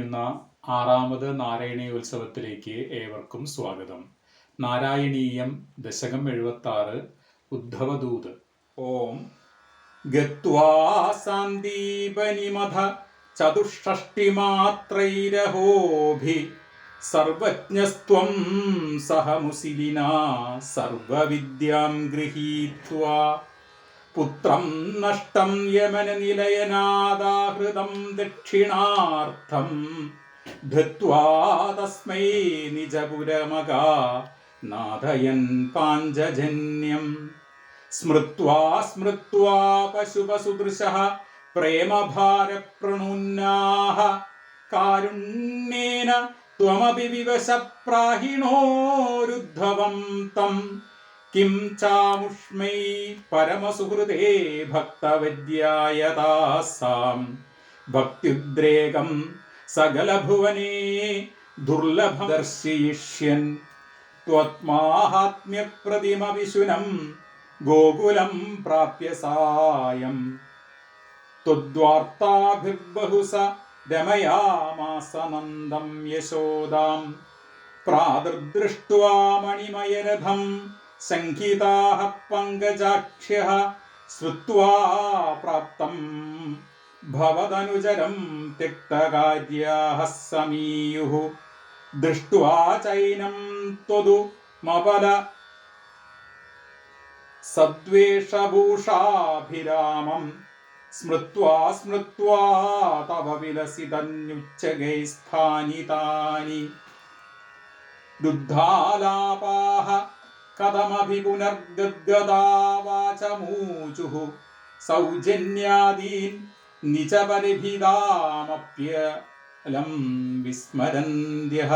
ആരംഭിക്കുന്ന ആറാമത് നാരായണീയോത്സവത്തിലേക്ക് ഏവർക്കും സ്വാഗതം. നാരായണീയം ദശകം 76 ഉദ്ധവദൂത്. ഓം ഗത്വാ സാന്ദീപനിമഥ ചതുഷ്ഷഷ്ടിമാത്രൈരഹോഭി സർവജ്ഞസ്ത്വം സഹമുസിലിനാ സർവവിദ്യാം ഗൃഹീത്വാ പുത്രം നഷ്ടം യമനനിലയനാദാഹൃതം ദക്ഷിണാർത്ഥം ധൃത്വാ തസ്മൈ നിജപുരമകാ നാദയൻ പാഞ്ചജന്യം സ്മൃത്വാ സ്മൃത്വാ പശുപസുദൃശഃ പ്രേമഭാരപ്രണുന്നാഃ കാരുണ്യേന ത്വമപി വിവശപ്രാഹിണോരുദ്ധവം തം കിം ചാമുഷ്മൈ പരമസുഹൃദേ ഭക്തവദ്യായ താസാം ഭക്ത്യുദ്രേകം സകലഭുവനേ ദുർലഭം ദർശയിഷ്യൻ ത്വത്മാഹാത്മ്യപ്രതിമവിശുനം ഗോകുലം പ്രാപ്യ സായം ത്വദ്വാർത്താഭിർബഹുസ രമയാമാസ നന്ദം യശോദാം പ്രാദൃഷ്ടവാ മണിമയരഥം സംഗീതാഃ പങ്കജാക്ഷ്യഃ ശ്രുത്വാ പ്രാപ്തം ഭവദനുചരം ത്യക്തകാര്യാഃ സമീയുഃ ദൃഷ്ട്വാ ചൈനം ത്വതു മപല സദ്വേഷഭൂഷാഭിരാമം സ്മൃത്വാ സ്മൃത്വാ തവ വിലസിതന്യുച്ചഗൈസ്ഥാനിതാനി ദുഗ്ധാലാപാഃ കഥമഭി പുനർഗദ്ഗദാ വാചമൂചുഃ സൗജന്യാദീൻ നിജപരിഭിതാമപ്യലം വിസ്മരന്ത്യഃ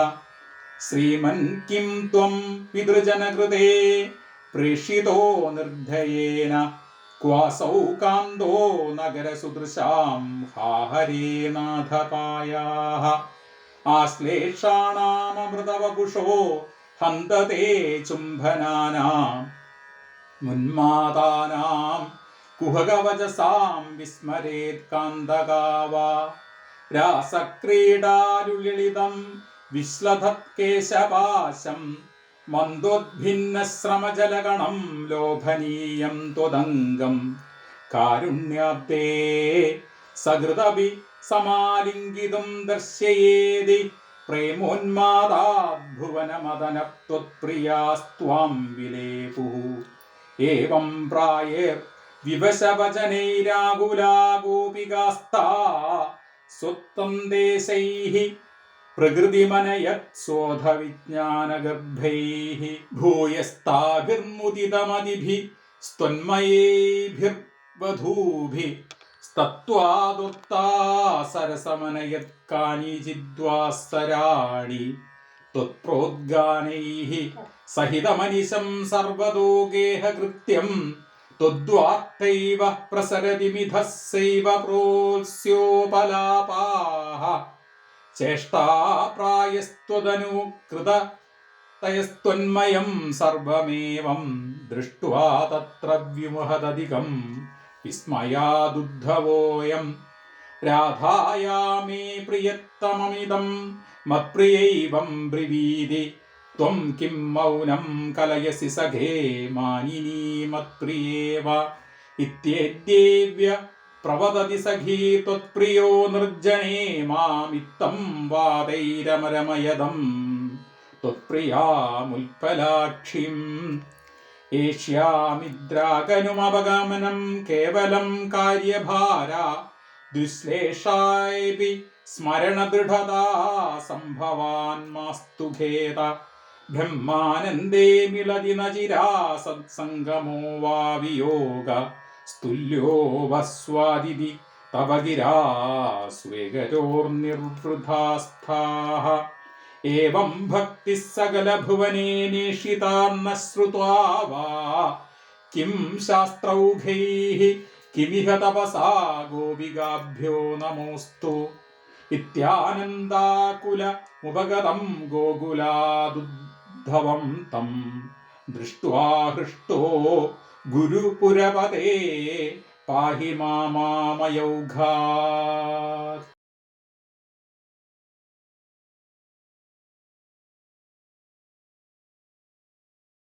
ശ്രീമൻ കിം ത്വം പിതൃജനകൃതേ പ്രേഷിതോ നിർദ്ധയേന ക്വാസൗ കാന്തോ നഗരസുദൃശാം ഹാഹരേ നാഥപായാഃ ആശ്ലേഷാണാമൃതവപുഷോ ഹന്തതേ ചുംബനാനാം മുന്മാതാനാം കുഹകവചസാം വിസ്മരേത് കാന്തകാവാ രാസക്രീഡാരുലളിതം വിശ്ലധത് കേശപാശം മന്ദോദ്ഭിന്നശ്രമജലഗണം ലോഭനീയം ത്വദംഗം കാരുണ്യാബ്ദേ സകൃതപി സമാലിംഗിതും ദർശയേതി പ്രേമോന്മാദാദ്ഭുവനമദനത്വത്പ്രിയാസ്ത്വാം വിലേപുഃ ഏവം പ്രായേർ വിവശവചനൈരാകുലാ ഗോപികാസ്താ സ്വത്വം ദേശൈഃ പ്രകൃതിമനയത് സ്വോധവിജ്ഞാനഗർഭൈഃ ഭൂയസ്താഭിർമുദിതമതിഭിः സ്ത്വന്മയേഭിർവധൂഭിः തത്വാദുർത്താ സരസമനയത് കാനിചിദ്വാസ്സരാണി ത്വത്പ്രോദ്ഗാനൈഃ സഹിതമനിശം സർവതോ ഗേഹകൃത്യം ത്വദ്വാർത്തൈവ പ്രസരതി മിഥസ്സൈവ പ്രോത്സ്യോപലാപാഃ ചേഷ്ടാപ്രായസ്ത്വദനുകൃതതയസ്ത്വന്മയം സർവമേവം ദൃഷ്ട്വാ തത്ര വ്യുമഹദധികം വിസ്മയാദുദ്ധവോയം രാധായാമേ പ്രിയത്തമമിദം മത്പ്രിയൈവം ബ്രവീതി ത്വം കിം മൗനം കലയസി സഖേ മാനിനീ മത്പ്രിയേവ ഇത്യേദ്യേവ്യ പ്രവദതി സഖീ ത്വത്പ്രിയോ നിർജ്ജനേ മാമിത്തം വാതൈരമരമയദം ത്വത്പ്രിയാമുൽപ്പലാക്ഷിം ഏഷ്യാമിദ്രാഗനുമപഗമനം കേവലം കാര്യഭാര ദുശ്ലേഷായപി സ്മരണദൃഢതാ സംഭവാൻ മാസ്തു ഖേദ ബ്രഹ്മാനന്ദേ മിളതി നചിരാ സത്സംഗമോ വാ വിയോഗ സ്തുല്യോ വസ്വാദിതി തവ ഗിരാ സ്വേഗരോർനിർവൃഥാസ്ഥാഃ ഏവം ഭക്തിഃ സകലഭുവനേ നേഷിതാന്ന ശ്രുത്വാ വാ കിം ശാസ്ത്രൗഘൈഃ കിമിഹ തപസാ ഗോപികാഭ്യോ നമോസ്തു ഇത്യാനന്ദാകുലമുപഗതം ഗോകുലാദുദ്ധവം തം ദൃഷ്ട്വാ ഹൃഷ്ടോ ഗുരുപുരപതേ പാഹി മാമയൗഘാത്.